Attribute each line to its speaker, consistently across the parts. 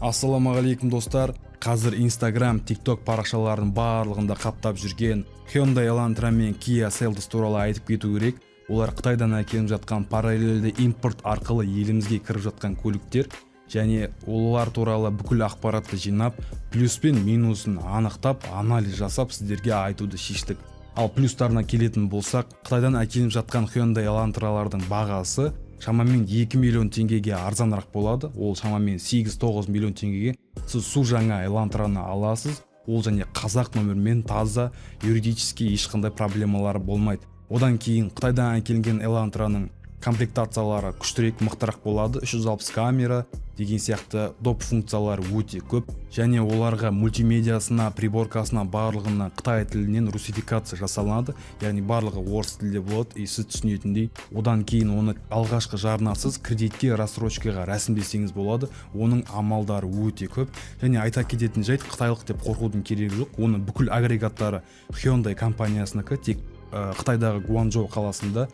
Speaker 1: Ассаламағалейкум достар. Қазір Instagram, TikTok парақшаларының барлығында қаптап жүрген Hyundai Elantra мен Kia Seltos туралы айтып кету керек. Олар Қытайдан әкелініп жатқан параллельді импорт арқылы елімізге кіріп жатқан көліктер, және олар туралы бүкіл ақпаратты жинап, плюс пен минусын анықтап, анализ жасап сіздерге айтуды шештік. Ал плюстарына келетін болсақ, Қытайдан әкелініп жатқан Hyundai Elantrалардың бағасы шамамен 2 миллион теңгеге арзанырақ болады. Ол шамамен 8-9 миллион теңгеге сіз су жаңа Elantrаны аласыз. Ол және қазақ нөмірмен таза, юридически ешқандай проблемалары болмайды. Одан кейін Қытайдан әкелінген Elantраның комплектациялары күштірек, мықтырақ болады. 360 камера деген сияқты доп функциялары өте көп, және оларға мультимедиасына, приборкасына барлығына Қытай тілінен русификация жасалынады, яғни барлығы орыс тілде болады, сіз түсінетіндей. Одан кейін оны алғашқы жарнасыз кредитке, рассрочкаға рәсімдесеңіз болады. Оның амалдары өте көп, және айта кететін жайт, қытайлық деп қорқудың керегі жоқ. Оны бүкіл агрегаттары Hyundai компаниясынікі, тек Қытайдағы Гуанчжоу қаласында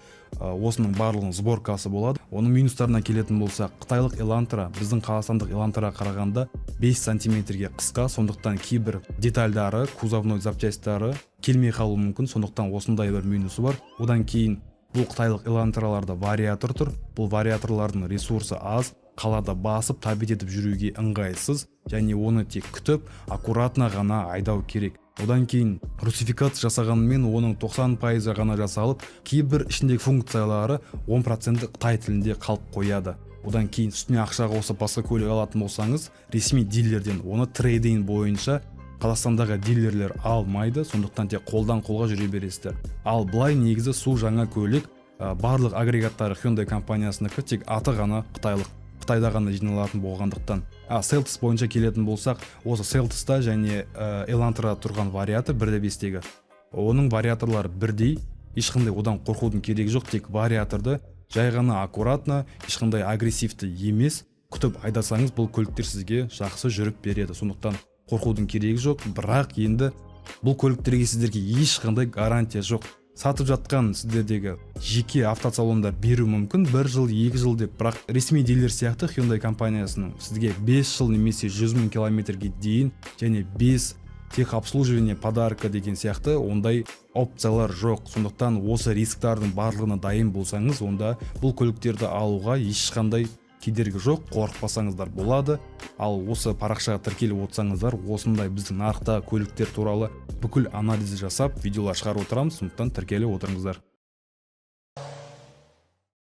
Speaker 1: осының барлығының сборкасы болады. Оның минустарына келетін болса, қытайлық Elantра біздің қазақстандық Elantраға қарағанда 5 сантиметрге қысқа, сондықтан кейбір детальдары, кузовной запчастьтары келмей қалуы мүмкін, сондықтан осындай бір минусы бар. Одан кейін бұл қытайлық Elantrаларда вариатор тұр. Бұл вариаторлардың ресурсы аз, қалада басып табит етіп жүруге ыңғайсыз, және оны тек күтіп, аккуратно ғана айдау керек. Одан кейін русификация жасағанымен оның 90% ғана жасалып, кейбір ішіндегі функциялары 10% Қытай тілінде қалып қояды. Одан кейін үстіне ақша қосып басқа көлік алатын болсаңыз, ресми дилерден оны трейдинг бойынша Қазақстандағы дилерлер алмайды, сондықтан тек қолдан қолға жүре бересіздер. Ал былай негізі су жаңа көлік, барлық агрегаттары Hyundai компаниясынікі, тек аты ғана қытайлық. Қытайда ғана жиналатын болғандықтан. Seltos бойынша келетін болсақ, осы Seltos'та және Elantra тұрған вариатор 1.5-тегі. Оның вариаторлары бірдей, ешқандай одан қорқудың керегі жоқ, тек вариаторды жай ғана аккуратно, ешқандай агрессивті емес, күтіп айдасаңыз бұл көліктер сізге жақсы жүріп береді. Сондықтан қорқудың керегі жоқ, бірақ енді бұл көліктерге сіздерге ешқандай гарантия жоқ. Сатып жатқан сіздердегі жеке автосалондар беру мүмкін 1 жыл, 2 жыл деп, бірақ ресми дилер сияқты Hyundai компаниясының сізге 5 жыл немесе 100 000 километрге дейін, және 5 техобслуживание подарка деген сияқты ондай опциялар жоқ. Сондықтан осы рисктардың барлығына дайын болсаңыз, онда бұл көліктерді алуға ешқандай кедергі жоқ, қорықпасаңыздар болады. Ал осы парақшаға тіркеліп отырсаңыздар, осындай біздің нарықтағы көліктер туралы бүкіл анализ жасап, видеолар шығарып отырамыз, сондықтан тіркеліп отырыңыздар.